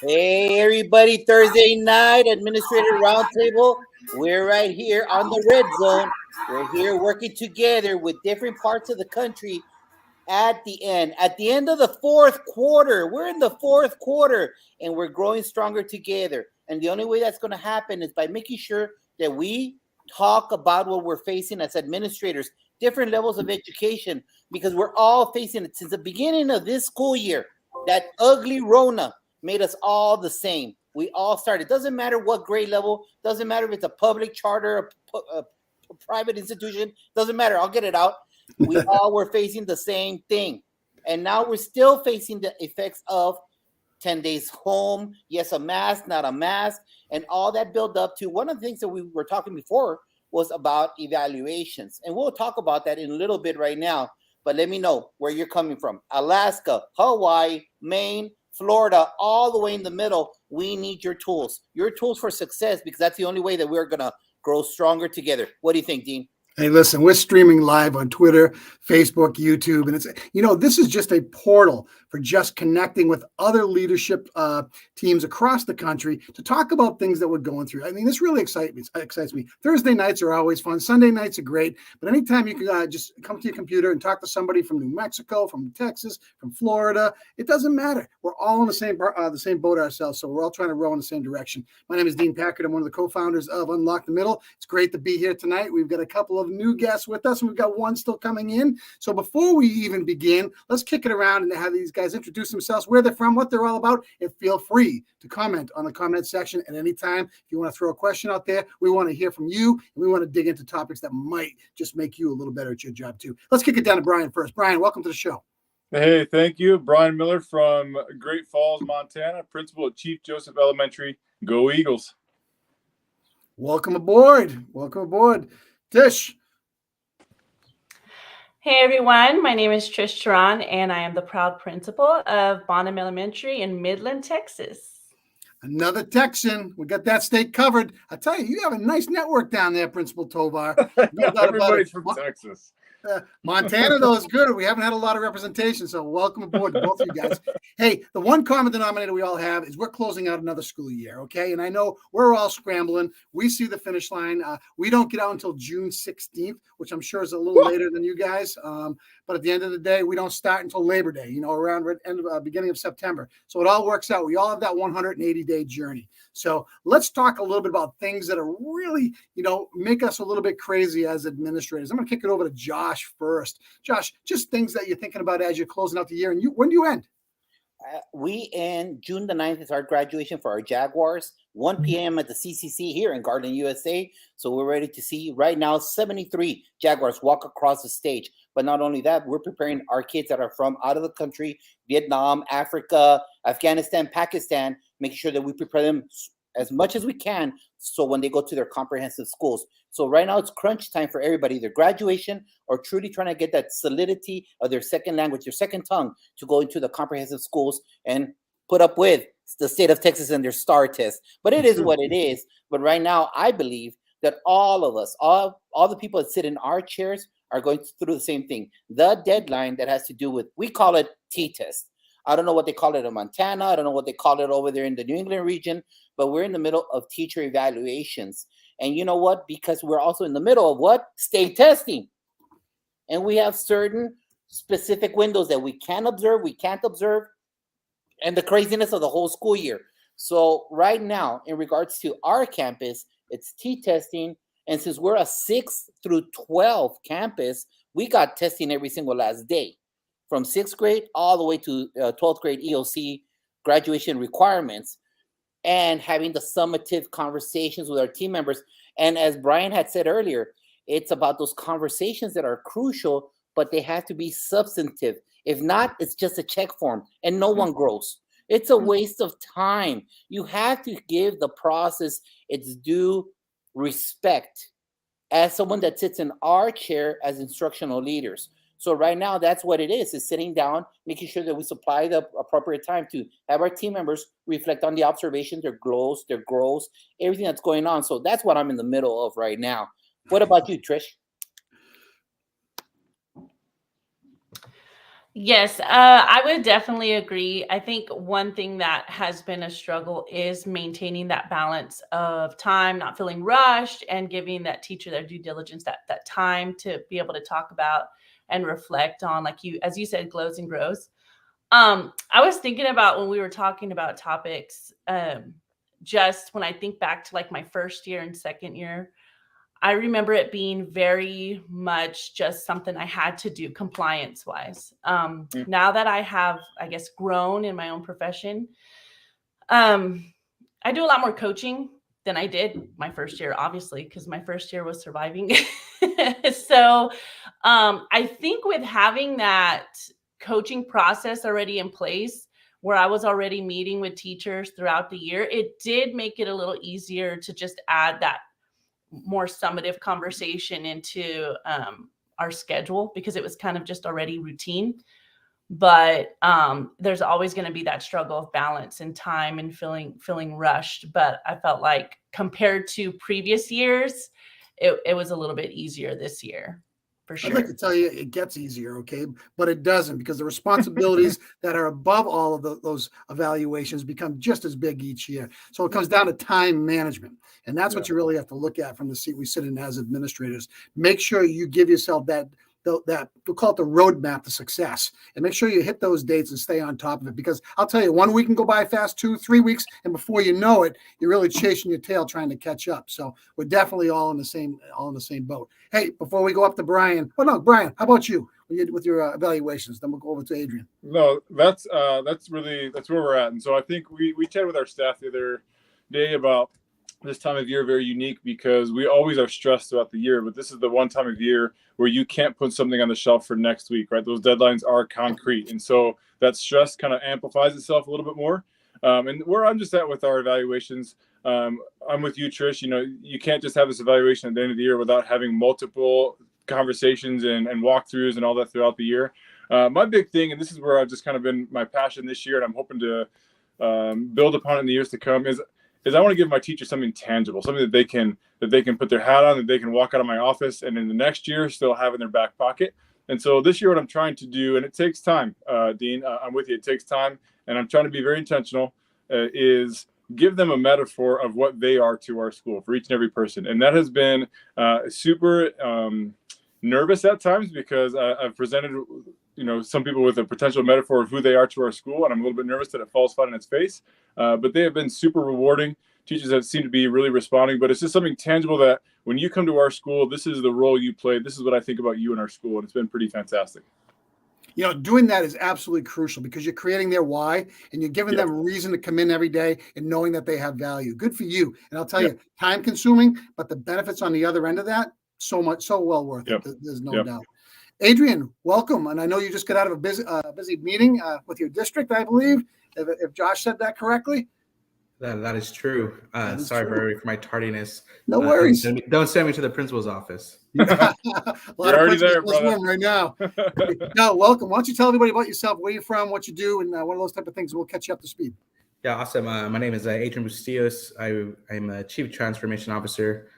Hey, everybody, Thursday night, Administrator Roundtable. We're right here on the Red Zone. We're here working together with different parts of the country at the end of the fourth quarter. We're in the fourth quarter, and we're growing stronger together. And the only way that's going to happen is by making sure that we talk about what we're facing as administrators, different levels of education, because we're all facing it since the beginning of this school year. That ugly Rona made us all the same. We all started. Doesn't matter what grade level. Doesn't matter if it's a public charter, a private institution. Doesn't matter. I'll get it out. We all were facing the same thing. And now we're still facing the effects of 10 days home. Yes, a mask, not a mask. And all that built up to one of the things that we were talking before was about evaluations. And we'll talk about that in a little bit right now. But let me know where you're coming from. Alaska, Hawaii, Maine, Florida, all the way in the middle. We need your tools for success, because that's the only way that we're going to grow stronger together. What do you think, Dean? Hey, listen, we're streaming live on Twitter, Facebook, YouTube, and it's, this is just a portal for just connecting with other leadership teams across the country to talk about things that we're going through. I mean, this really excites me. Thursday nights are always fun. Sunday nights are great. But anytime you can just come to your computer and talk to somebody from New Mexico, from Texas, from Florida, it doesn't matter. We're all in the same boat ourselves, so we're all trying to row in the same direction. My name is Dean Packard. I'm one of the co-founders of Unlock the Middle. It's great to be here tonight. We've got a couple of new guests with us, and we've got one still coming in. So before we even begin, let's kick it around and have these guys introduce themselves, where they're from, what they're all about, and feel free to comment on the comment section at any time. If you want to throw a question out there, we want to hear from you, and we want to dig into topics that might just make you a little better at your job too. Let's kick it down to Brian first. Brian, welcome to the show. Hey, thank you. Brian Miller from Great Falls, Montana, principal at Chief Joseph Elementary. Go Eagles. Welcome aboard. Welcome aboard. Tish. Hey everyone, my name is Tricia, and I am the proud principal of Bonham Elementary in Midland, Texas. Another Texan. We got that state covered. I tell you, you have a nice network down there, Principal Tovar. No Everybody's from Texas. Montana, though, is good. We haven't had a lot of representation, so welcome aboard to both of you guys. Hey, the one common denominator we all have is we're closing out another school year, okay? And I know we're all scrambling. We see the finish line. We don't get out until June 16th, which I'm sure is a little later than you guys. But at the end of the day, we don't start until Labor Day, around beginning of September. So it all works out. We all have that 180-day journey. So let's talk a little bit about things that are really, make us a little bit crazy as administrators. I'm going to kick it over to Josh first. Josh, just things that you're thinking about as you're closing out the year. And when do you end? We end June the 9th is our graduation for our Jaguars, 1 p.m. at the CCC here in Garden, USA. So we're ready to see right now 73 Jaguars walk across the stage. But not only that, we're preparing our kids that are from out of the country, Vietnam, Africa, Afghanistan, Pakistan, making sure that we prepare them as much as we can so when they go to their comprehensive schools. So right now it's crunch time for everybody, either graduation or truly trying to get that solidity of their second language, their second tongue, to go into the comprehensive schools and put up with the state of Texas and their STAR test. But it is what it is. But right now, I believe that all of us, all the people that sit in our chairs are going through the same thing. The deadline that has to do with, we call it T-test. I don't know what they call it in Montana. I don't know what they call it over there in the New England region, but we're in the middle of teacher evaluations. And you know what? Because we're also in the middle of what? State testing. And we have certain specific windows that we can observe, we can't observe, and the craziness of the whole school year. So right now, in regards to our campus, it's T-testing. And since we're a 6th through 12 campus, we got testing every single last day, from 6th grade all the way to 12th grade EOC graduation requirements, and having the summative conversations with our team members. And as Brian had said earlier, it's about those conversations that are crucial, but they have to be substantive. If not, it's just a check form and no one grows. It's a waste of time. You have to give the process its due respect as someone that sits in our chair as instructional leaders. So right now, that's what it is sitting down, making sure that we supply the appropriate time to have our team members reflect on the observations, their growth, everything that's going on. So that's what I'm in the middle of right now. What about you, Trish? Yes, I would definitely agree. I think one thing that has been a struggle is maintaining that balance of time, not feeling rushed, and giving that teacher their due diligence, that time to be able to talk about and reflect on, like you, as you said, glows and grows. I was thinking about when we were talking about topics, just when I think back to like my first year and second year, I remember it being very much just something I had to do compliance wise. Mm. Now that I have, I guess, grown in my own profession, um, I do a lot more coaching than I did my first year, obviously, because my first year was surviving. So I think with having that coaching process already in place, where I was already meeting with teachers throughout the year, it did make it a little easier to just add that more summative conversation into our schedule because it was kind of just already routine. But there's always going to be that struggle of balance and time and feeling rushed. But I felt like compared to previous years, it was a little bit easier this year, for I'd like sure. to tell you it gets easier, okay? But it doesn't because the responsibilities that are above all of those evaluations become just as big each year. So it comes down to time management. And that's what you really have to look at from the seat we sit in as administrators. Make sure you give yourself that we'll call it the roadmap to success, and make sure you hit those dates and stay on top of it. Because I'll tell you, 1 week can go by fast, 2-3 weeks, and before you know it, you're really chasing your tail trying to catch up. So we're definitely all in the same boat. Hey, before we go up to Brian, Brian, how about you with your evaluations? Then we'll go over to Adrian. No, that's where we're at. And so I think we chatted with our staff the other day about this time of year very unique because we always are stressed throughout the year, but this is the one time of year where you can't put something on the shelf for next week, right? Those deadlines are concrete. And so that stress kind of amplifies itself a little bit more. And where I'm just at with our evaluations, I'm with you, Trish. You know, you can't just have this evaluation at the end of the year without having multiple conversations and walkthroughs and all that throughout the year. My big thing, and this is where I've just kind of been my passion this year, and I'm hoping to build upon it in the years to come, is I want to give my teachers something tangible, something that they can put their hat on, that they can walk out of my office and in the next year still have in their back pocket. And so this year, what I'm trying to do, and it takes time, Dean, I'm with you, it takes time, and I'm trying to be very intentional, is give them a metaphor of what they are to our school for each and every person. And that has been super nervous at times because I've presented some people with a potential metaphor of who they are to our school, and I'm a little bit nervous that it falls flat on its face. But they have been super rewarding. Teachers have seemed to be really responding, but it's just something tangible that when you come to our school, this is the role you played. This is what I think about you in our school, and it's been pretty fantastic. Doing that is absolutely crucial because you're creating their why and you're giving them reason to come in every day and knowing that they have value. Good for you. And I'll tell you, time consuming, but the benefits on the other end of that, so well worth it. There's no doubt. Adrian, welcome. And I know you just got out of a busy meeting with your district, I believe, if Josh said that correctly. That is true. Sorry for my tardiness. No worries. Don't send me to the principal's office. You're already there, brother. Right now. No, welcome. Why don't you tell everybody about yourself, where you're from, what you do, and one of those type of things. We'll catch you up to speed. Yeah, awesome. My name is Adrian Bustillos. I'm a Chief Transformation Officer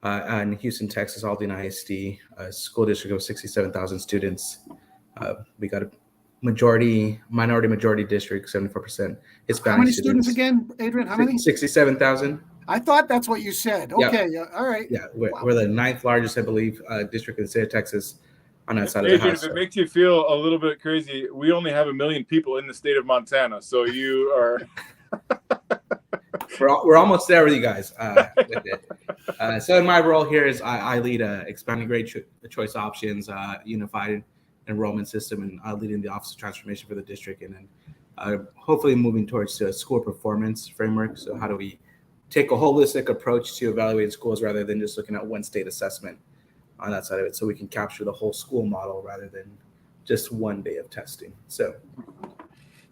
in Houston, Texas, Aldine ISD, a school district of 67,000 students. We got a minority majority district, 74% Hispanic. How many students again, Adrian? How many? 67,000. I thought that's what you said. Okay, all right. Yeah, we're the 9th largest, I believe, district in the state of Texas on that side of the house. If it makes you feel a little bit crazy, we only have 1 million people in the state of Montana, so you are. We're almost there with you guys. With it. So in my role here is I lead expanding grade choice options, unified enrollment system, and leading the Office of Transformation for the district, and then hopefully moving towards the school performance framework. So how do we take a holistic approach to evaluating schools rather than just looking at one state assessment on that side of it, so we can capture the whole school model rather than just one day of testing. So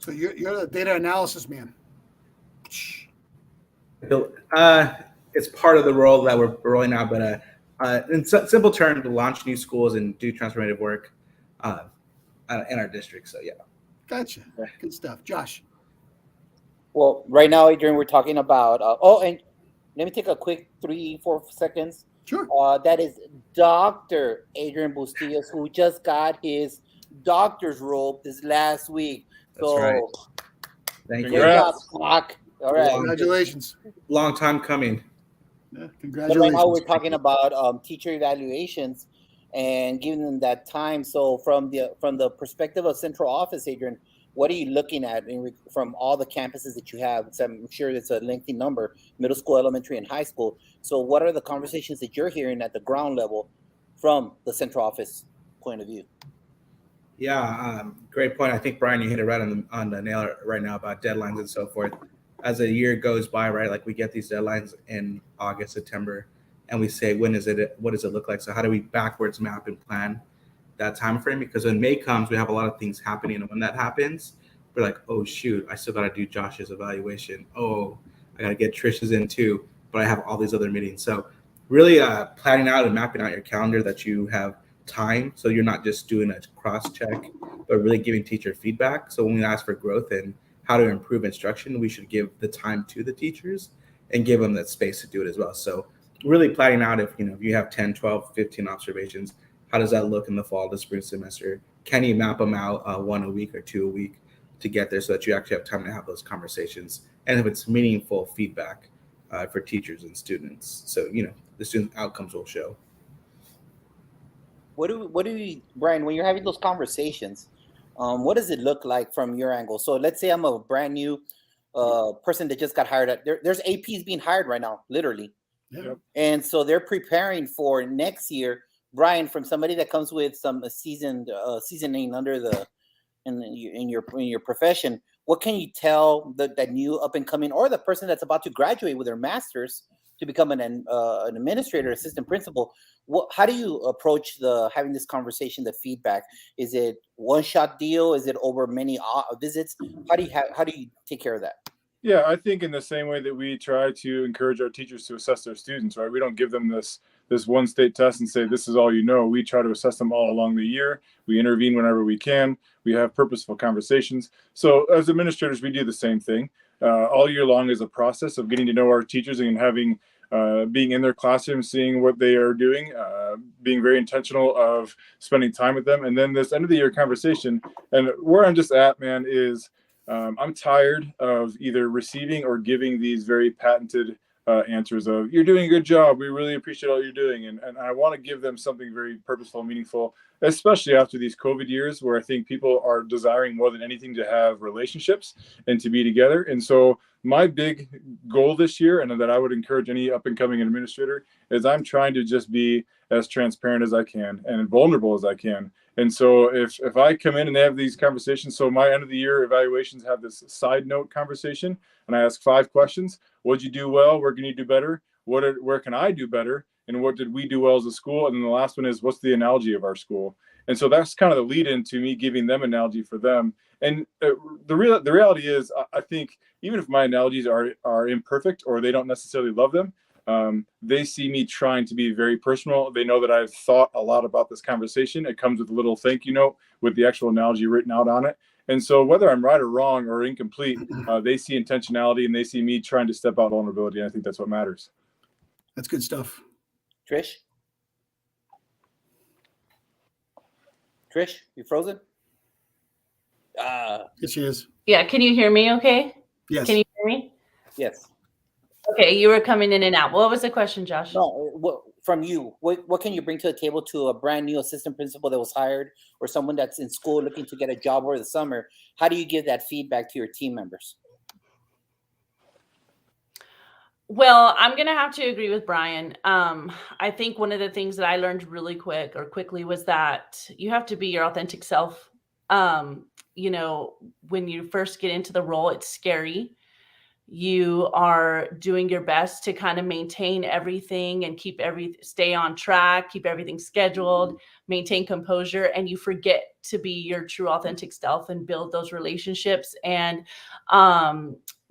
you're the data analysis man. It's part of the role that we're rolling out, but in simple terms, to launch new schools and do transformative work in our district. So yeah. Gotcha. Good stuff. Josh. Well, right now, Adrian, we're talking about, and let me take a quick 3-4 seconds. Sure. That is Dr. Adrian Bustillos, who just got his doctor's robe this last week. That's So right. Thank good you. job, Congrats. Spock. All right. Congratulations. Long time coming. Yeah, But right congratulations. now we're talking about teacher evaluations and giving them that time. So from the perspective of central office, Adrian, what are you looking at from all the campuses that you have? So I'm sure it's a lengthy number, middle school, elementary, and high school. So what are the conversations that you're hearing at the ground level from the central office point of view? Yeah, great point. I think Brian, you hit it right on the nail right now about deadlines and so forth. As the year goes by, right, like we get these deadlines in August, September, and we say, when is it? What does it look like? So how do we backwards map and plan that time frame? Because when May comes, we have a lot of things happening, and when that happens, we're like, oh shoot, I still got to do Josh's evaluation. Oh, I got to get Tricia's in too, but I have all these other meetings. So really planning out and mapping out your calendar that you have time, so you're not just doing a cross check, but really giving teacher feedback. So when we ask for growth and how to improve instruction, we should give the time to the teachers and give them that space to do it as well. So really planning out if you have 10, 12, 15 observations, how does that look in the fall, the spring semester? Can you map them out one a week or two a week to get there so that you actually have time to have those conversations and if it's meaningful feedback for teachers and students? So, the student outcomes will show. What do we, Brian, when you're having those conversations, what does it look like from your angle? So let's say I'm a brand new person that just got hired. There's APs being hired right now, literally. Yeah. And so they're preparing for next year. Brian, from somebody that comes with some seasoning under in your profession, what can you tell that new up and coming or the person that's about to graduate with their master's to become an administrator, assistant principal? How do you approach having this conversation, the feedback? Is it one shot deal? Is it over many visits? How do you take care of that? Yeah, I think in the same way that we try to encourage our teachers to assess their students, right? We don't give them this one state test and say, this is all you know. We try to assess them all along the year. We intervene whenever we can. We have purposeful conversations. So as administrators, we do the same thing. All year long is a process of getting to know our teachers and having being in their classroom, seeing what they are doing, being very intentional of spending time with them. And then this end of the year conversation, and where I'm just at, man, is I'm tired of either receiving or giving these very patented answers of, you're doing a good job, we really appreciate all you're doing. And I want to give them something very purposeful, meaningful, especially after these COVID years where I think people are desiring more than anything to have relationships and to be together. And so my big goal this year, and that I would encourage any up and coming administrator, is I'm trying to just be as transparent as I can and vulnerable as I can. And so if I come in and they have these conversations, so my end of the year evaluations have this side note conversation, and I ask 5 questions. What did you do well? Where can you do better? Where can I do better? And what did we do well as a school? And then the last one is, what's the analogy of our school? And so that's kind of the lead into me giving them analogy for them. And the reality is, I think even if my analogies are imperfect or they don't necessarily love them, they see me trying to be very personal. They know that I've thought a lot about this conversation. It comes with a little thank you note with the actual analogy written out on it. And so whether I'm right or wrong or incomplete, they see intentionality and they see me trying to step out vulnerability. And I think that's what matters. That's good stuff. Trish, you frozen? Yes, she is. Yeah, can you hear me okay? Yes. Can you hear me? Yes. Okay, you were coming in and out. What was the question, Josh? No, from you, what can you bring to the table to a brand new assistant principal that was hired or someone that's in school looking to get a job over the summer? How do you give that feedback to your team members? Well, I'm going to have to agree with Brian. I think one of the things that I learned really quickly was that you have to be your authentic self. When you first get into the role, it's scary. You are doing your best to kind of maintain everything and stay on track, keep everything scheduled, maintain composure, and you forget to be your true authentic self and build those relationships and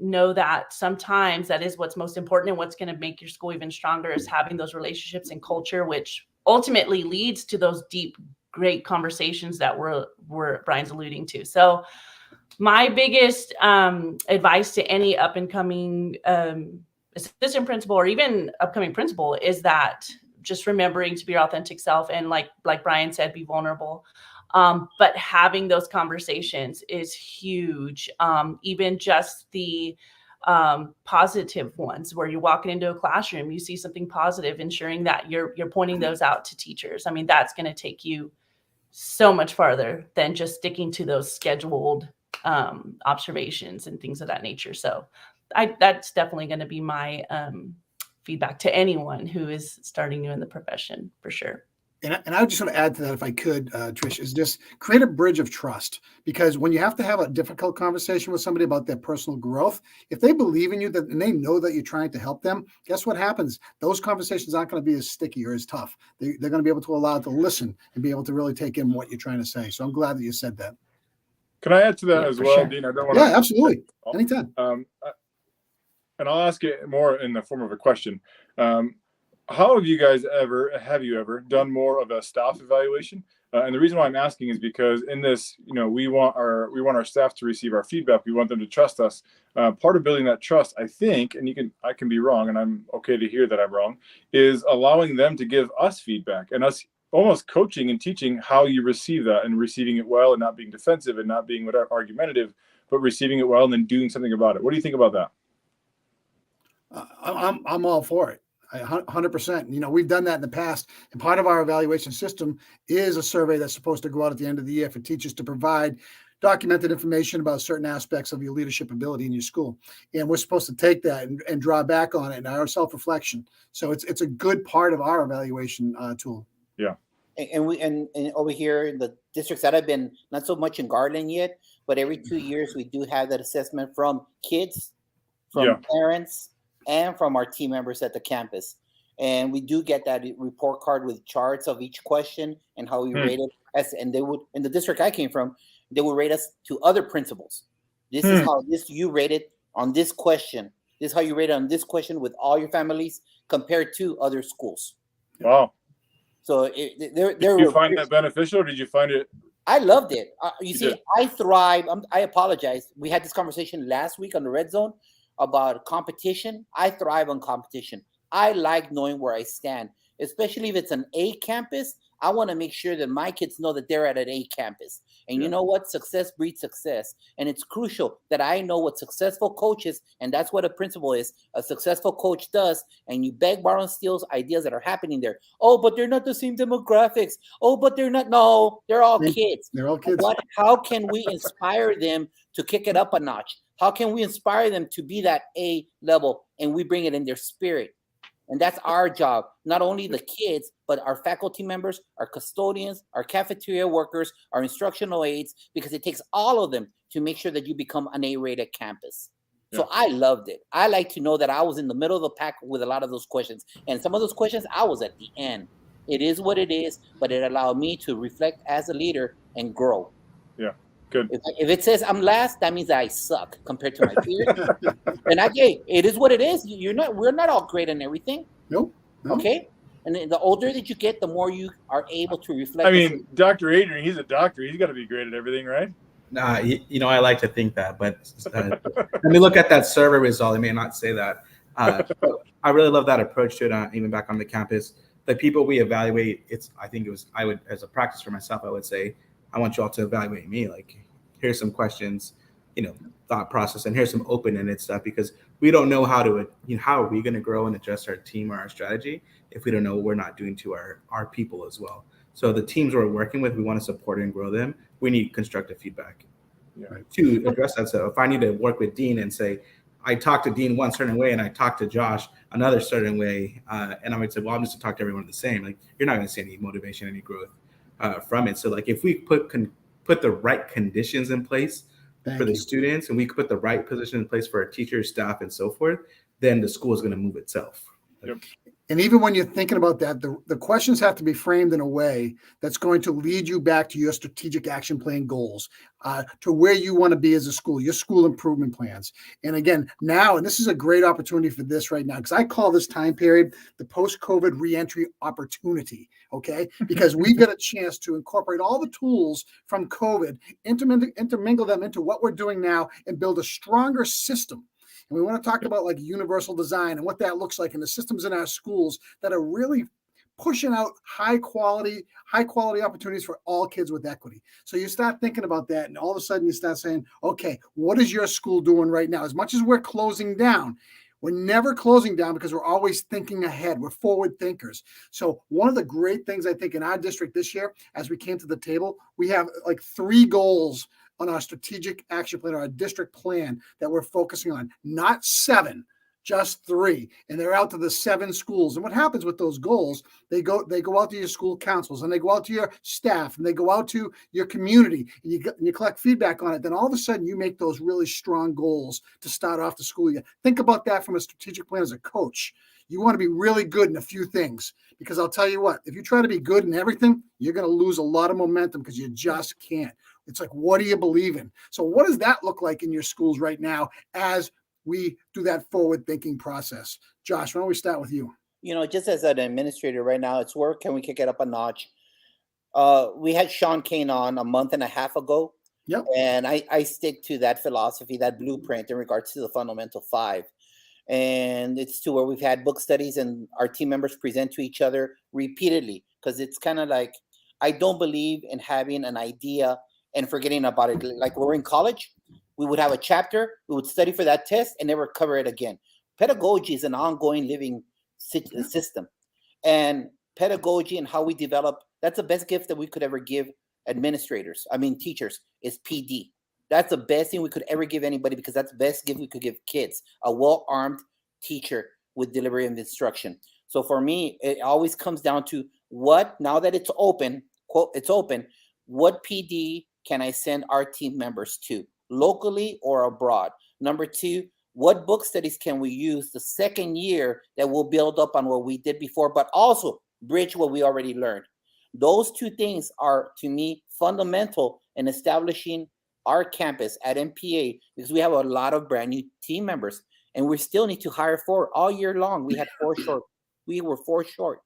know that sometimes that is what's most important and what's going to make your school even stronger is having those relationships and culture, which ultimately leads to those deep, great conversations that Brian's alluding to. So my biggest advice to any up and coming assistant principal or even upcoming principal is that just remembering to be your authentic self and like Brian said, be vulnerable. But having those conversations is huge. Even just the positive ones where you're walking into a classroom, you see something positive, ensuring that you're pointing those out to teachers. I mean, that's going to take you so much farther than just sticking to those scheduled observations and things of that nature. So that's definitely going to be my feedback to anyone who is starting new in the profession, for sure. And I just want to add to that, if I could, Trish, is just create a bridge of trust. Because when you have to have a difficult conversation with somebody about their personal growth, if they believe in you and they know that you're trying to help them, guess what happens? Those conversations aren't going to be as sticky or as tough. They're going to be able to allow it to listen and be able to really take in what you're trying to say. So I'm glad that you said that. Can I add to that Yeah, as for well, sure. Dean? I don't want Yeah, absolutely. Anytime. And I'll ask it more in the form of a question. How have you ever done more of a staff evaluation? And the reason why I'm asking is because in this, we want our staff to receive our feedback. We want them to trust us. Part of building that trust, I think, and I can be wrong, and I'm okay to hear that I'm wrong, is allowing them to give us feedback and us almost coaching and teaching how you receive that, and receiving it well and not being defensive and not being argumentative, but receiving it well and then doing something about it. What do you think about that? I'm all for it. 100%. We've done that in the past. And part of our evaluation system is a survey that's supposed to go out at the end of the year for teachers to provide documented information about certain aspects of your leadership ability in your school. And we're supposed to take that and draw back on it in our self-reflection. So it's a good part of our evaluation tool. Yeah. And over here in the districts that I've been, not so much in Garland yet, but every 2 years we do have that assessment from kids, from parents, and from our team members at the campus. And we do get that report card with charts of each question and how we rate it. And they would, in the district I came from, they would rate us to other principals. This is how you rated on this question. This is how you rated on this question with all your families compared to other schools. Wow. So did you find that beneficial, or did you find it? I loved it. I thrive. I apologize. We had this conversation last week on the Red Zone about competition. I thrive on competition. I like knowing where I stand, especially if it's an A campus. I want to make sure that my kids know that they're at an A campus. And you know what? Success breeds success. And it's crucial that I know what successful coaches, and that's what a principal is, a successful coach does. And you beg, borrow, and steal ideas that are happening there. Oh, but they're not the same demographics. Oh, but they're not. No, they're all kids. They're all kids. How can we inspire them to kick it up a notch? How can we inspire them to be that A level? And we bring it in their spirit. And that's our job, not only the kids, but our faculty members, our custodians, our cafeteria workers, our instructional aides, because it takes all of them to make sure that you become an A-rated campus. So I loved it. I like to know that I was in the middle of the pack with a lot of those questions. And some of those questions, I was at the end. It is what it is, but it allowed me to reflect as a leader and grow. Yeah, good. If it says I'm last, that means I suck compared to my peers. And it is what it is. We're not all great in everything. Nope. No. Okay. And the older that you get, the more you are able to reflect. I mean, Dr. Adrian, he's a doctor. He's got to be great at everything, right? Nah, I like to think that, but let me look at that survey result. I may not say that. I really love that approach to it, even back on the campus. The people we evaluate, I would, as a practice for myself, I would say, I want you all to evaluate me. Like, here's some questions, thought process, and here's some open-ended stuff, because we don't know how are we going to grow and adjust our team or our strategy if we don't know what we're not doing to our people as well. So the teams we're working with, we want to support and grow them. We need constructive feedback to address that. So if I need to work with Dean and say, I talked to Dean one certain way and I talked to Josh another certain way, and I would say, well, I'm just going to talk to everyone the same. Like, you're not going to see any motivation, any growth from it. So like, if we put the right conditions in place for the students, and we put the right position in place for our teachers, staff, and so forth, then the school is going to move itself. And even when you're thinking about that, the questions have to be framed in a way that's going to lead you back to your strategic action plan goals, to where you want to be as a school, your school improvement plans. And again, now, and this is a great opportunity for this right now, because I call this time period the post-COVID reentry opportunity, okay? Because we've got a chance to incorporate all the tools from COVID, intermingle them into what we're doing now, and build a stronger system. And we want to talk about like universal design and what that looks like, and the systems in our schools that are really pushing out high quality opportunities for all kids with equity. So you start thinking about that, and all of a sudden you start saying, okay, what is your school doing right now? As much as we're closing down, we're never closing down because we're always thinking ahead. We're forward thinkers. So one of the great things I think in our district this year, as we came to the table, we have like 3 goals on our strategic action plan, our district plan that we're focusing on, not 7, just 3. And they're out to the 7 schools. And what happens with those goals, they go out to your school councils, and they go out to your staff, and they go out to your community, and you collect feedback on it. Then all of a sudden you make those really strong goals to start off the school year. Think about that from a strategic plan as a coach. You want to be really good in a few things, because I'll tell you what, if you try to be good in everything, you're going to lose a lot of momentum because you just can't. It's like, what do you believe in? So what does that look like in your schools right now as we do that forward-thinking process? Josh, why don't we start with you? Just as an administrator right now, it's where can we kick it up a notch? We had Sean Kane on a month and a half ago. Yep. And I stick to that philosophy, that blueprint in regards to the fundamental 5. And it's to where we've had book studies and our team members present to each other repeatedly, because it's kind of like, I don't believe in having an idea and forgetting about it. Like we're in college, we would have a chapter, we would study for that test and never cover it again. Pedagogy is an ongoing living system. And pedagogy and how we develop, that's the best gift that we could ever give teachers, is PD. That's the best thing we could ever give anybody, because that's the best gift we could give kids, a well-armed teacher with delivery of instruction. So for me, it always comes down to now that it's open, quote, it's open, what PD can I send our team members to, locally or abroad? Number 2, what book studies can we use the second year that will build up on what we did before, but also bridge what we already learned? Those 2 things are, to me, fundamental in establishing our campus at MPA, because we have a lot of brand new team members, and we still need to hire 4 all year long. We had 4 short. We were 4 short.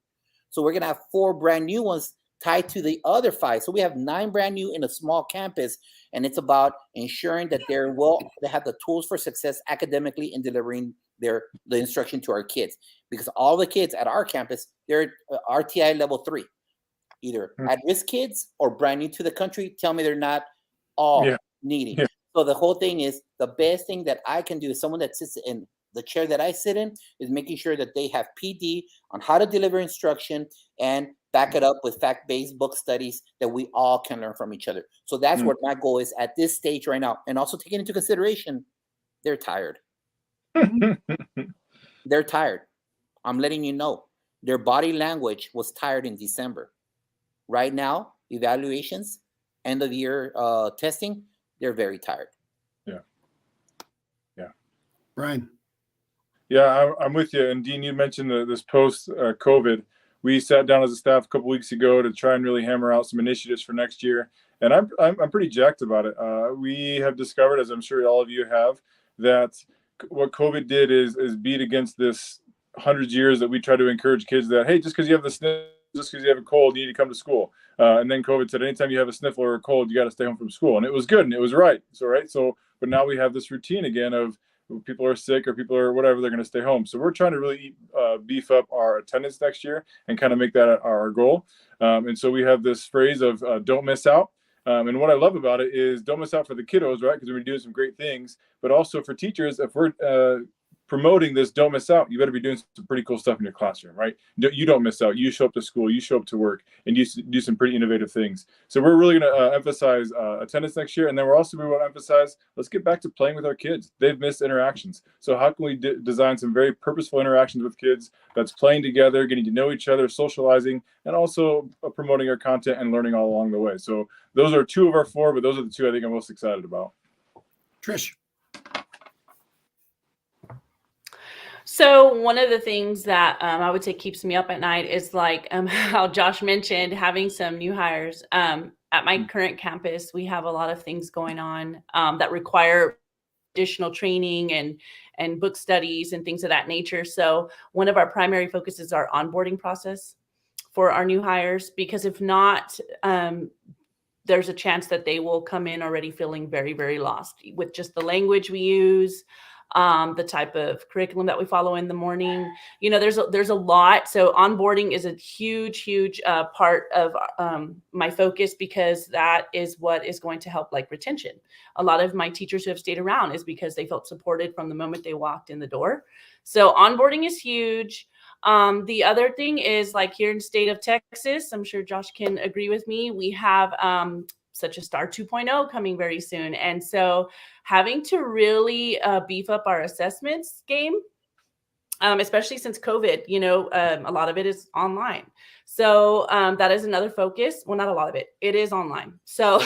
So we're going to have 4 brand new ones tied to the other 5. So we have 9 brand new in a small campus, and it's about ensuring that they have the tools for success academically in delivering the instruction to our kids. Because all the kids at our campus, they're RTI level 3, either at-risk kids or brand new to the country. Tell me they're not all needing. Yeah. So the whole thing is, the best thing that I can do is someone that sits in the chair that I sit in is making sure that they have PD on how to deliver instruction and back it up with fact-based book studies that we all can learn from each other. So that's what my goal is at this stage right now. And also taking into consideration, they're tired. They're tired. I'm letting you know. Their body language was tired in December. Right now, evaluations, end of year testing, they're very tired. Yeah. Brian. Yeah, I'm with you. And Dean, you mentioned this post-COVID. We sat down as a staff a couple weeks ago to try and really hammer out some initiatives for next year. And I'm pretty jacked about it. We have discovered, as I'm sure all of you have, that what COVID did is beat against this 100 years that we try to encourage kids that, hey, just because you have the sniffle, just because you have a cold, you need to come to school. And then COVID said, anytime you have a sniffle or a cold, you got to stay home from school. And it was good and it was right. So, but now we have this routine again of people are sick or people are whatever, they're going to stay home. So we're trying to really beef up our attendance next year and kind of make that our goal. And so we have this phrase of don't miss out. And what I love about it is don't miss out for the kiddos, right? Because we're doing some great things, but also for teachers, if we're promoting this don't miss out, you better be doing some pretty cool stuff in your classroom, right? You don't miss out. You show up to school, you show up to work, and you do some pretty innovative things. So we're really going to emphasize attendance next year. And then we want to emphasize, let's get back to playing with our kids. They've missed interactions. So how can we design some very purposeful interactions with kids that's playing together, getting to know each other, socializing, and also promoting our content and learning all along the way. So those are 2 of our 4, but those are the 2 I think I'm most excited about. Trish. So one of the things that I would say keeps me up at night is like how Josh mentioned, having some new hires. At my current campus, we have a lot of things going on that require additional training and book studies and things of that nature. So one of our primary focuses is our onboarding process for our new hires, because if not, there's a chance that they will come in already feeling very, very lost with just the language we use. the type of curriculum that we follow in the morning. You know, there's a lot. So onboarding is a huge part of my focus, because that is what is going to help like retention. A lot of my teachers who have stayed around is because they felt supported from the moment they walked in the door. So onboarding is huge. The other thing is, like, here in the state of Texas, I'm sure Josh can agree with me, we have such a STAR 2.0 coming very soon. And so having to really beef up our assessments game, especially since COVID, you know, a lot of it is online. So that is another focus. Well, not a lot of it. It is online. So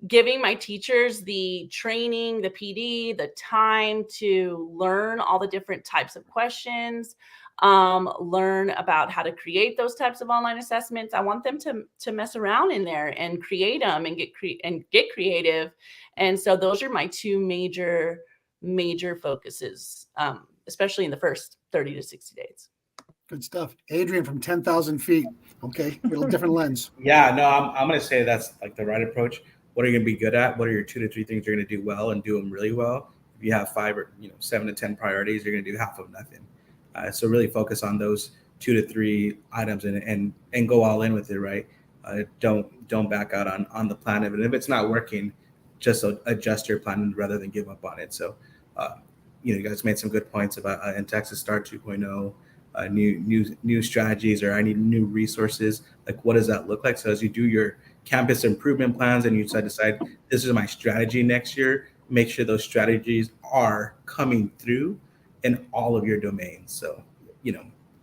giving my teachers the training, the PD, the time to learn all the different types of questions, learn about how to create those types of online assessments. I want them to mess around in there and create them and get creative. And so those are my two major focuses, especially in the first 30 to 60 days. Good stuff. Adrian, from 10,000 feet. Okay, a little different lens. Yeah, no, I'm going to say that's like the right approach. What are you going to be good at? What are your 2 to 3 things you're going to do well and do them really well? If you have 5 or 7 to 10 priorities, you're going to do half of nothing. So really focus on those 2 to 3 items and go all in with it, right? Don't back out on the plan of it. And if it's not working, just adjust your plan rather than give up on it. So, you guys made some good points about in Texas STAR 2.0, new strategies, or I need new resources. Like, what does that look like? So as you do your campus improvement plans and you decide this is my strategy next year, make sure those strategies are coming through in all of your domains. So,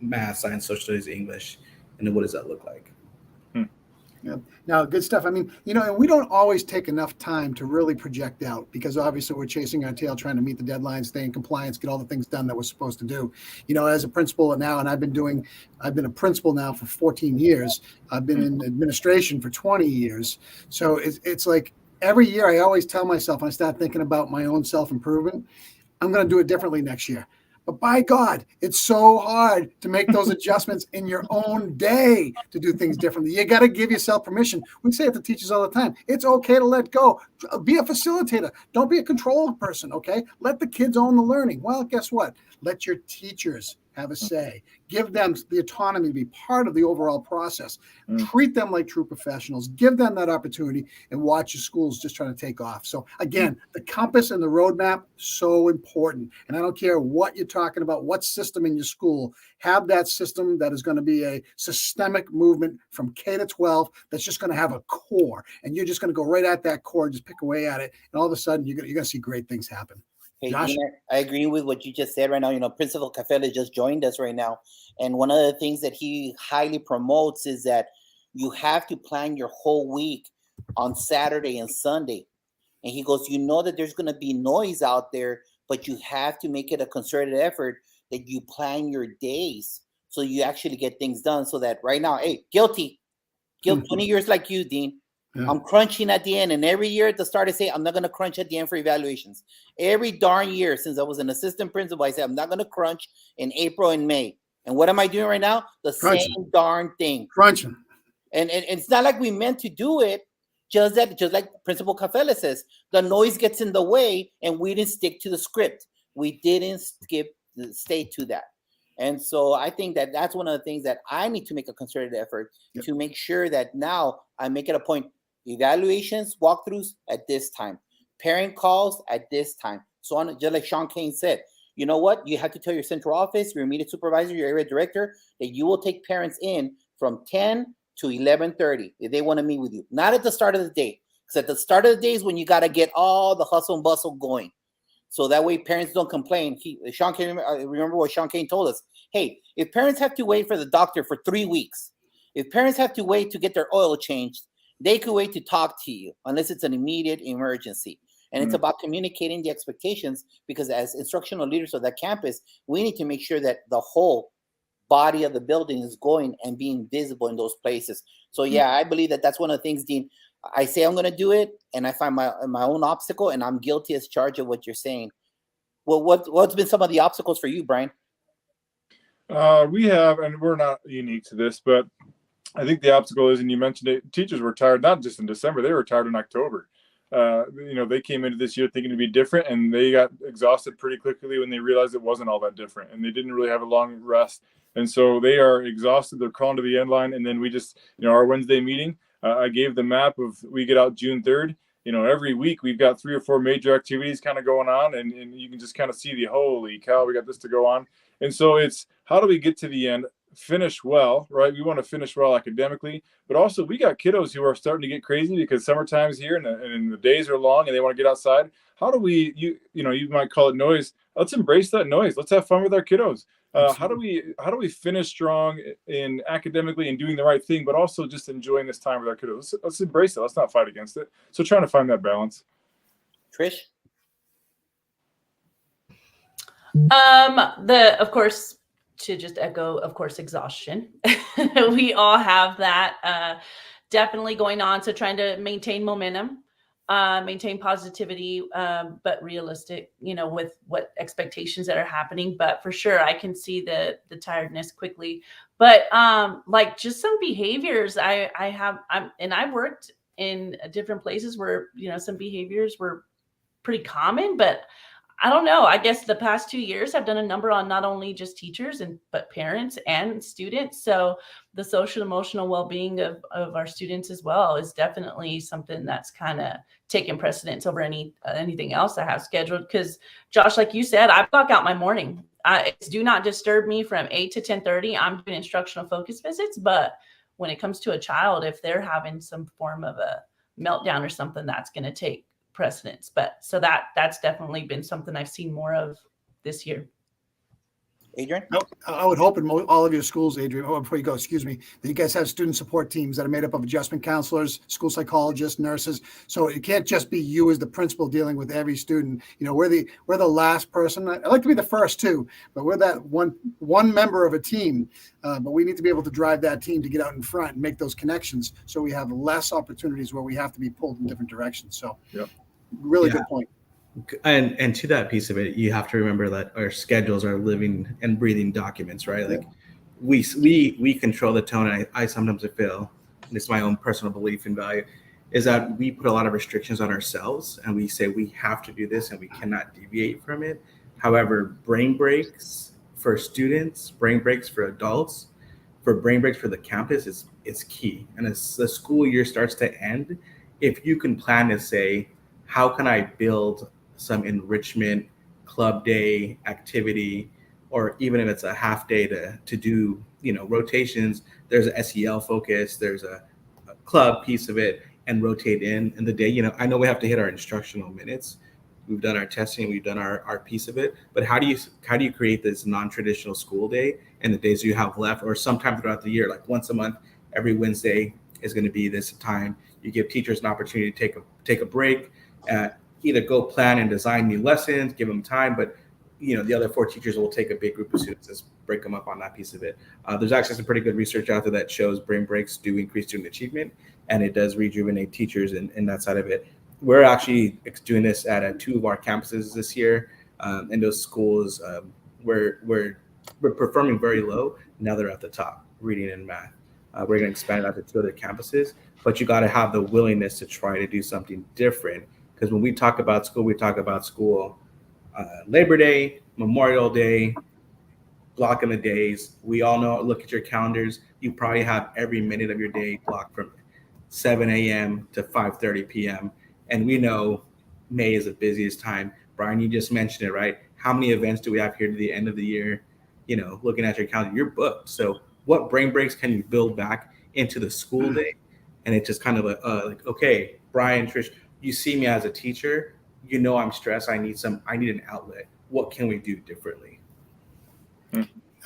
math, science, social studies, English, and then what does that look like? Yeah. Now, good stuff. I mean, and we don't always take enough time to really project out, because obviously we're chasing our tail, trying to meet the deadlines, stay in compliance, get all the things done that we're supposed to do. As a principal now, and I've been a principal now for 14 years. I've been in administration for 20 years. So it's like every year I always tell myself, when I start thinking about my own self-improvement, I'm going to do it differently next year. But by God, it's so hard to make those adjustments in your own day, to do things differently. You got to give yourself permission. We say it to teachers all the time. It's okay to let go. Be a facilitator. Don't be a control person, okay? Let the kids own the learning. Well, guess what? Let your teachers have a say. Give them the autonomy to be part of the overall process. Treat them like true professionals. Give them that opportunity, and watch your schools just trying to take off. So again, the compass and the roadmap, so important. And I don't care what you're talking about, what system in your school, have that system that is going to be a systemic movement from K to 12 that's just going to have a core. And you're just going to go right at that core, just pick away at it. And all of a sudden, you're going to see great things happen. Hey, Josh? I agree with what you just said right now. Principal Cafela just joined us right now. And one of the things that he highly promotes is that you have to plan your whole week on Saturday and Sunday. And he goes, that there's going to be noise out there, but you have to make it a concerted effort that you plan your days so you actually get things done. So that right now, hey, guilty 20 years like you, Dean. Yeah. I'm crunching at the end, and every year at the start I say I'm not going to crunch at the end for evaluations. Every darn year since I was an assistant principal, I say I'm not going to crunch in April and May. And what am I doing right now? The same darn thing. Crunching. And it's not like we meant to do it. Just like Principal Cafela says, the noise gets in the way, and we didn't stick to the script. We didn't stay to that. And so I think that that's one of the things that I need to make a concerted effort to make sure that now I make it a point. Evaluations, walkthroughs at this time, parent calls at this time. So on, just like Sean Kane said, you know what? You have to tell your central office, your immediate supervisor, your area director, that you will take parents in from 10 to 11:30 if they want to meet with you. Not at the start of the day, because at the start of the day is when you got to get all the hustle and bustle going. So that way parents don't complain. Sean Kane, remember what Sean Kane told us. Hey, if parents have to wait for the doctor for 3 weeks, if parents have to wait to get their oil changed, they could wait to talk to you unless it's an immediate emergency. And it's about communicating the expectations, because as instructional leaders of that campus, we need to make sure that the whole body of the building is going and being visible in those places. So yeah, I believe that that's one of the things, Dean. I say I'm going to do it, and I find my own obstacle, and I'm guilty as charged of what you're saying. Well, what's been some of the obstacles for you, Brian? We have, and we're not unique to this, but I think the obstacle is, and you mentioned it, teachers were tired, not just in December, they were tired in October. they came into this year thinking to be different, and they got exhausted pretty quickly when they realized it wasn't all that different, and they didn't really have a long rest. And so they are exhausted. They're crawling to the end line. And then we just, our Wednesday meeting, I gave the map of, we get out June 3rd. Every week we've got 3 or 4 major activities kind of going on, and you can just kind of see the holy cow, we got this to go on. And so it's, how do we get to the end, finish well, right? We want to finish well academically, but also we got kiddos who are starting to get crazy because summertime's here and the days are long and they want to get outside. How do we, you might call it noise. Let's embrace that noise. Let's have fun with our kiddos. How do we finish strong in academically and doing the right thing, but also just enjoying this time with our kiddos? Let's embrace it. Let's not fight against it. So trying to find that balance. Trish? Of course, to just echo, of course, exhaustion. We all have that definitely going on. So trying to maintain momentum, maintain positivity, but realistic, with what expectations that are happening. But for sure, I can see the tiredness quickly. But like just some behaviors I've worked in different places where, some behaviors were pretty common, but I don't know. I guess the past 2 years I've done a number on not only just teachers but parents and students. So the social emotional well-being of our students as well is definitely something that's kind of taken precedence over anything else I have scheduled. Because Josh, like you said, I block out my morning. It's do not disturb me from 8 to 10:30. I'm doing instructional focus visits. But when it comes to a child, if they're having some form of a meltdown or something, that's going to take precedence. But so that's definitely been something I've seen more of this year. Adrian? I would hope in all of your schools, Adrian, before you go, excuse me, that you guys have student support teams that are made up of adjustment counselors, school psychologists, nurses. So it can't just be you as the principal dealing with every student. We're the last person. I like to be the first too, but we're that one member of a team. But we need to be able to drive that team to get out in front and make those connections, so we have less opportunities where we have to be pulled in different directions. So, really good point. And to that piece of it, you have to remember that our schedules are living and breathing documents, right? Like we control the tone. And I sometimes feel, and it's my own personal belief and value, is that we put a lot of restrictions on ourselves and we say we have to do this and we cannot deviate from it. However, brain breaks for students, brain breaks for adults, brain breaks for the campus is key. And as the school year starts to end, if you can plan to say, how can I build some enrichment club day activity, or even if it's a half day to do, rotations, there's a SEL focus, there's a club piece of it, and rotate in the day. I know we have to hit our instructional minutes. We've done our testing, we've done our piece of it, but how do you create this non-traditional school day and the days you have left, or sometime throughout the year, like once a month, every Wednesday is going to be this time. You give teachers an opportunity to take a break, either go plan and design new lessons, give them time, but the other 4 teachers will take a big group of students and break them up on that piece of it. There's actually some pretty good research out there that shows brain breaks do increase student achievement, and it does rejuvenate teachers in that side of it. We're actually doing this at 2 of our campuses this year. In those schools, we're performing very low. Now they're at the top, reading and math. We're going to expand it out to 2 other campuses, but you got to have the willingness to try to do something different. Because when we talk about school, Labor Day, Memorial Day, blocking the days. We all know, look at your calendars. You probably have every minute of your day blocked from 7 a.m. to 5:30 p.m. And we know May is the busiest time. Brian, you just mentioned it, right? How many events do we have here to the end of the year? Looking at your calendar, you're booked. So what brain breaks can you build back into the school day? And it's just kind of like, okay, Brian, Trish, you see me as a teacher, I'm stressed. I need an outlet. What can we do differently?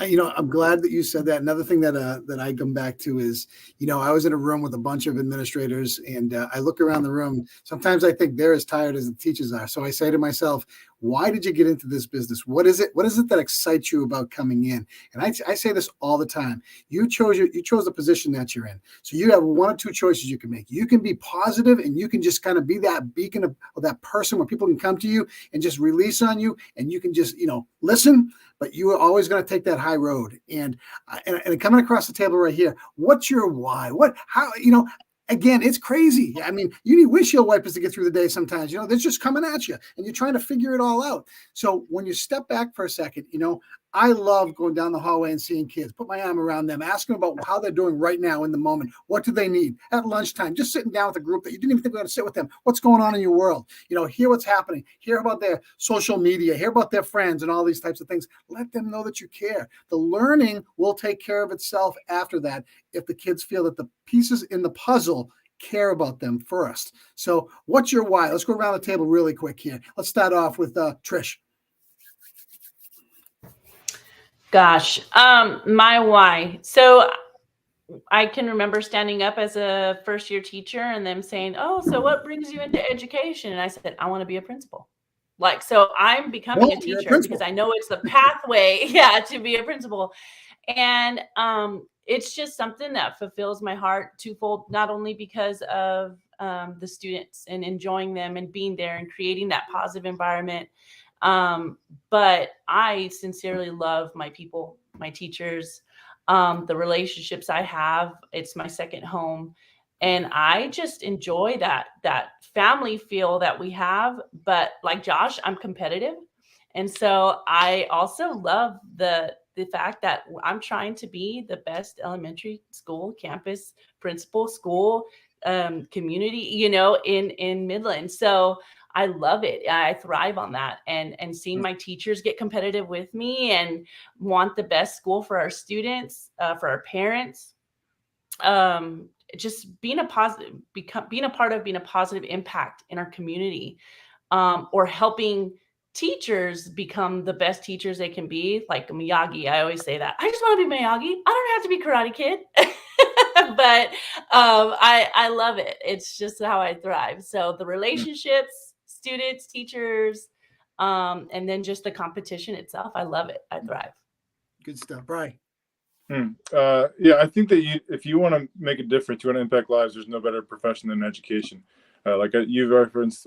I'm glad that you said that. Another thing that I come back to is, I was in a room with a bunch of administrators, and I look around the room. Sometimes I think they're as tired as the teachers are. So I say to myself, why did you get into this business? What is it that excites you about coming in? And I say this all the time. You chose the position that you're in. So you have 1 or 2 choices you can make. You can be positive, and you can just kind of be that beacon of that person where people can come to you and just release on you, and you can just, listen, but you are always going to take that high road. And coming across the table right here, what's your why? again, it's crazy. I mean, you need windshield wipers to get through the day sometimes. You know, they're just coming at you and you're trying to figure it all out. So when you step back for a second, you know, I love going down the hallway and seeing kids, put my arm around them, asking about how they're doing right now in the moment. What do they need at lunchtime? Just sitting down with a group that you didn't even think we were going to sit with them. What's going on in your world? You know, hear what's happening, hear about their social media, hear about their friends and all these types of things. Let them know that you care. The learning will take care of itself after that if the kids feel that the pieces in the puzzle care about them first. So what's your why? Let's go around the table really quick here. Let's start off with Trish. Gosh, my why. So I can remember standing up as a first year teacher and them saying, "Oh, so what brings you into education?" And I said, "I want to be a principal." Like, so I'm becoming a teacher because I know it's the pathway, to be a principal. And it's just something that fulfills my heart twofold, not only because of the students and enjoying them and being there and creating that positive environment, but I sincerely love my people, my teachers, the relationships I have. It's my second home. And I just enjoy that family feel that we have. But like Josh, I'm competitive. And so I also love the fact that I'm trying to be the best elementary school campus principal school community, you know, in Midland. So I love it. I thrive on that, and seeing my teachers get competitive with me and want the best school for our students, for our parents. Just being a positive, being a part of being a positive impact in our community, or helping teachers become the best teachers they can be. Like Miyagi, I always say that. I just want to be Miyagi. I don't have to be Karate Kid. But I love it. It's just how I thrive. So the relationships, students, teachers, and then just the competition itself. I love it. I thrive. Good stuff, Brian. I think that if you want to make a difference, you want to impact lives, there's no better profession than education. Like you've referenced,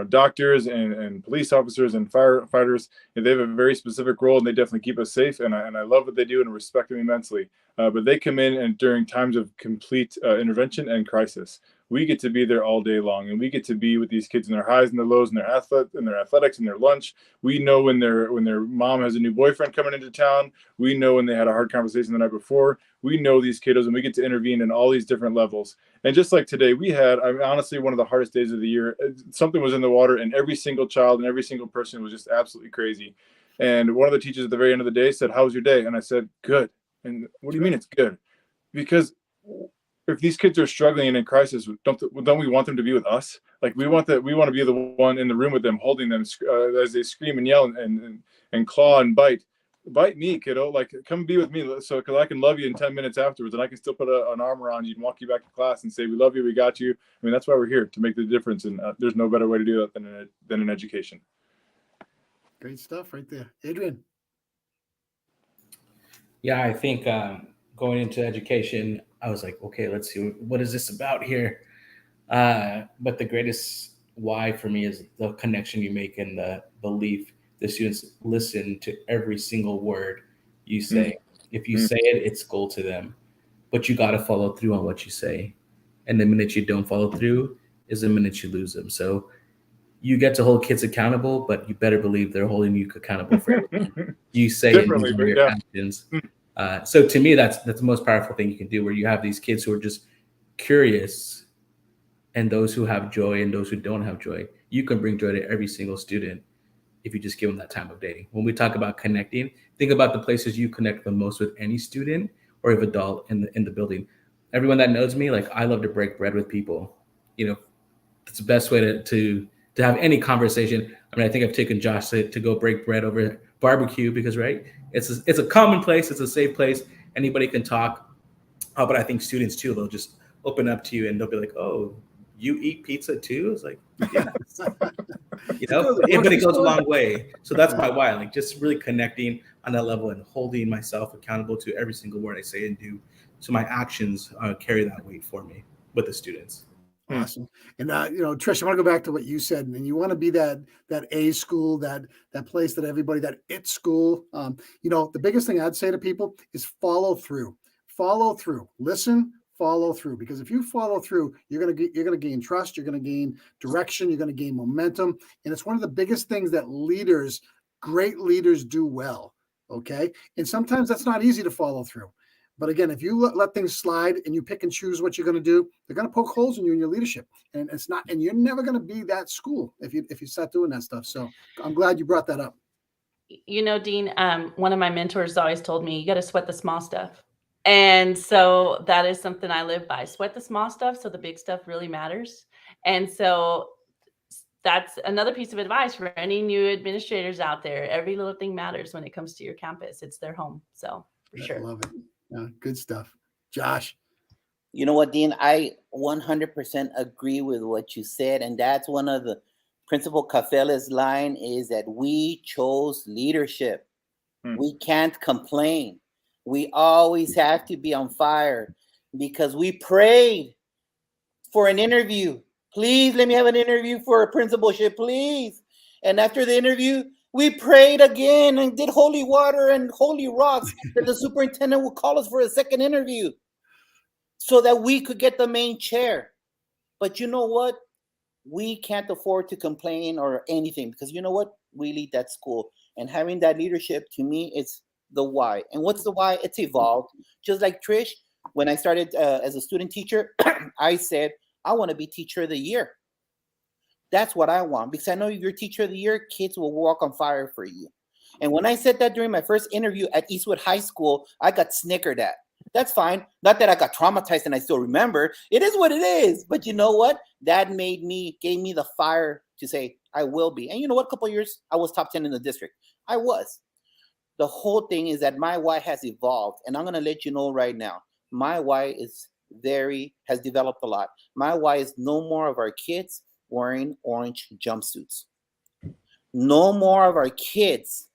doctors and police officers and firefighters, they have a very specific role and they definitely keep us safe. And I love what they do and respect them immensely. But they come in and during times of complete intervention and crisis, we get to be there all day long, and we get to be with these kids in their highs and their lows, and their athletics and their lunch. We know when their mom has a new boyfriend coming into town. We know when they had a hard conversation the night before. We know these kiddos, and we get to intervene in all these different levels. And just like today, we had, honestly, one of the hardest days of the year. Something was in the water, and every single child and every single person was just absolutely crazy. And one of the teachers at the very end of the day said, "How was your day?" And I said, "Good." And what do you mean it's good? Because if these kids are struggling and in crisis, don't we want them to be with us? Like we want to be the one in the room with them, holding them as they scream and yell and claw and bite. Bite me, kiddo. Like, come be with me, so because I can love you in 10 minutes afterwards, and I can still put an arm around you and walk you back to class and say, "We love you, we got you." I mean, that's why we're here, to make the difference, and there's no better way to do that than in education. Great stuff right there, Adrian. Yeah, I think going into education, I was like, okay, let's see, what is this about here? But the greatest why for me is the connection you make and the belief the students listen to every single word you say. If you say it, it's gold to them, but you got to follow through on what you say. And the minute you don't follow through is the minute you lose them. So you get to hold kids accountable, but you better believe they're holding you accountable for everything you say and your actions. So to me, that's the most powerful thing you can do, where you have these kids who are just curious, and those who have joy and those who don't have joy. You can bring joy to every single student if you just give them that time of day. When we talk about connecting, think about the places you connect the most with any student or if adult in the building. Everyone that knows me, like, I love to break bread with people. You know, it's the best way to have any conversation. I mean, I think I've taken Josh to go break bread over barbecue because, right, it's a common place, it's a safe place, anybody can talk. But I think students too, they'll just open up to you and they'll be like, "Oh, you eat pizza too?" It's like, yeah. You know, but it goes a long way. So that's my why, like just really connecting on that level and holding myself accountable to every single word I say and do. So my actions carry that weight for me with the students. Awesome. And Tricia, I want to go back to what you said, and you want to be that A school, that place that everybody, that it school. The biggest thing I'd say to people is follow through. Listen, follow through, because if you follow through, you're gonna gain trust, you're gonna gain direction, you're gonna gain momentum, and it's one of the biggest things that great leaders do well. Okay, and sometimes that's not easy to follow through. But again, if you let things slide and you pick and choose what you're going to do, they're going to poke holes in you and your leadership, and it's not. And you're never going to be that school if you start doing that stuff. So I'm glad you brought that up. You know, Dean, one of my mentors always told me, you got to sweat the small stuff. And so that is something I live by. Sweat the small stuff so the big stuff really matters. And so that's another piece of advice for any new administrators out there. Every little thing matters when it comes to your campus. It's their home. So for sure. I love it. Yeah, good stuff. Josh. You know what, Dean? I 100% agree with what you said. And that's one of the Principal Cafela's line is that we chose leadership. We can't complain. We always have to be on fire because we prayed for an interview. Please let me have an interview for a principalship, please. And after the interview, we prayed again and did holy water and holy rocks that the superintendent would call us for a second interview so that we could get the main chair. But you know what? We can't afford to complain or anything because you know what? We lead that school. And having that leadership, to me, it's the why. And what's the why? It's evolved. Just like Trish, when I started as a student teacher, I said, I want to be teacher of the year. That's what I want because I know if you're teacher of the year, kids will walk on fire for you. And when I said that during my first interview at Eastwood High School, I got snickered at. That's fine. Not that I got traumatized and I still remember. It is what it is. But you know what? That gave me the fire to say, I will be. And you know what? A couple of years, I was top 10 in the district. I was. The whole thing is that my why has evolved. And I'm going to let you know right now. My why has developed a lot. My why is no more of our kids wearing orange jumpsuits. No more of our kids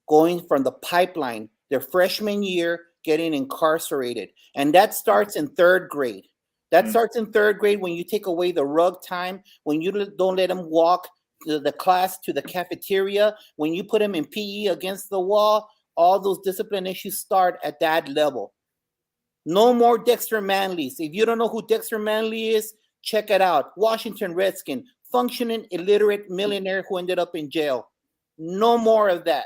going from the pipeline their freshman year getting incarcerated. And that starts in third grade. That starts in third grade when you take away the rug time, when you don't let them walk the class to the cafeteria, when you put them in PE against the wall, all those discipline issues start at that level. No more Dexter Manleys. If you don't know who Dexter Manley is, check it out. Washington Redskin, functioning illiterate millionaire who ended up in jail. No more of that.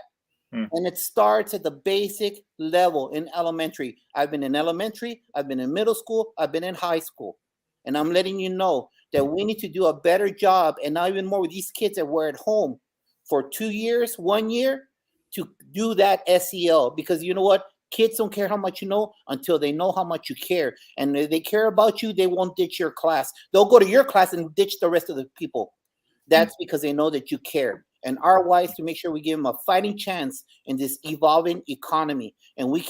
And it starts at the basic level in elementary. I've been in elementary, I've been in middle school, I've been in high school. And I'm letting you know that we need to do a better job, and not even more with these kids that were at home for 2 years, 1 year, to do that SEL. Because you know what? Kids don't care how much you know until they know how much you care. And if they care about you, they won't ditch your class. They'll go to your class and ditch the rest of the people. That's because they know that you care. And our why is to make sure we give them a fighting chance in this evolving economy. And we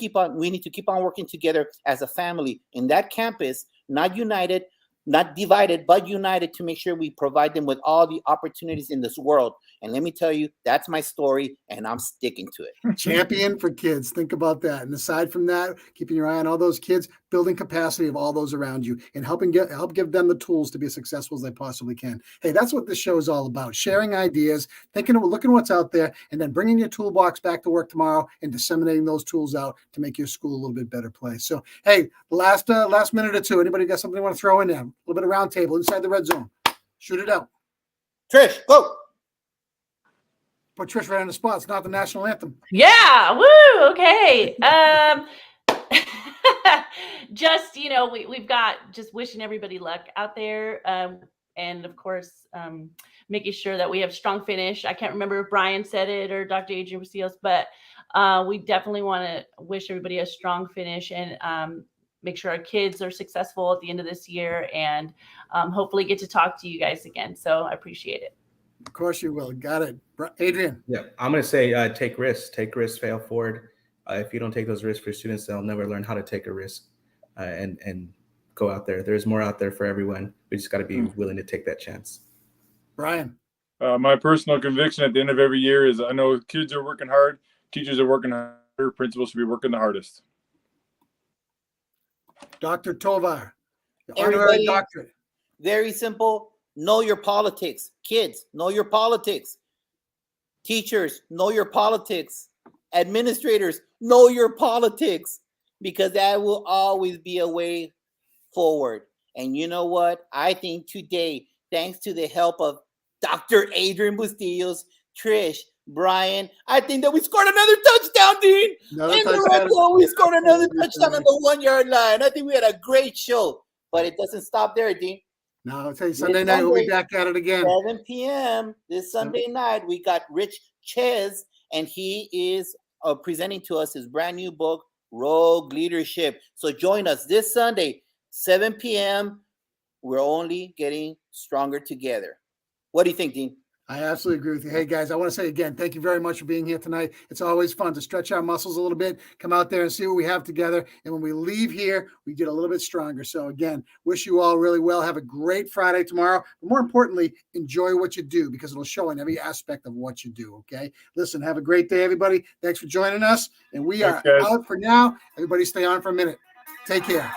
need to keep on working together as a family in that campus, not united, not divided, but united, to make sure we provide them with all the opportunities in this world. And let me tell you, that's my story, and I'm sticking to it. Champion for kids. Think about that. And aside from that, keeping your eye on all those kids, building capacity of all those around you, and help give them the tools to be as successful as they possibly can. Hey, that's what this show is all about. Sharing ideas, looking what's out there, and then bringing your toolbox back to work tomorrow and disseminating those tools out to make your school a little bit better place. So, hey, last minute or two, anybody got something they want to throw in there? A little bit of round table inside the red zone. Shoot it out. Trish, go. Put Trish right on the spot. It's not the national anthem. Yeah. Woo. Okay. Just, we've got just wishing everybody luck out there. And of course, making sure that we have strong finish. I can't remember if Brian said it or Dr. Adrian Bustillos, but we definitely want to wish everybody a strong finish and make sure our kids are successful at the end of this year and hopefully get to talk to you guys again. So I appreciate it. Of course you will. Got it. Adrian. Yeah, I'm going to say take risks, fail forward. If you don't take those risks for students, they'll never learn how to take a risk and go out there. There's more out there for everyone. We just got to be willing to take that chance. Brian. My personal conviction at the end of every year is I know kids are working hard, teachers are working harder, principals should be working the hardest. Dr. Tovar, Everybody, doctorate. Very simple. Know your politics. Kids, know your politics. Teachers, know your politics. Administrators, know your politics, because that will always be a way forward. And you know what? I think today, thanks to the help of Dr. Adrian Bustillos, Trish, Brian, I think that we scored another touchdown, Dean. Another In the touchdown. red zone, we scored another Absolutely touchdown on the 1 yard line. I think we had a great show, but it doesn't stop there, Dean. No, I'll tell you, Sunday night we'll be back at it again. 7 p.m. this Sunday night, we got Rich Ches, and he is presenting to us his brand new book, Rogue Leadership. So join us this Sunday, 7 p.m. We're only getting stronger together. What do you think, Dean? I absolutely agree with you. Hey, guys, I want to say again, thank you very much for being here tonight. It's always fun to stretch our muscles a little bit, come out there and see what we have together. And when we leave here, we get a little bit stronger. So again, wish you all really well. Have a great Friday tomorrow. But more importantly, enjoy what you do because it'll show in every aspect of what you do. Okay. Listen, have a great day, everybody. Thanks for joining us. And we are out for now. Everybody stay on for a minute. Take care.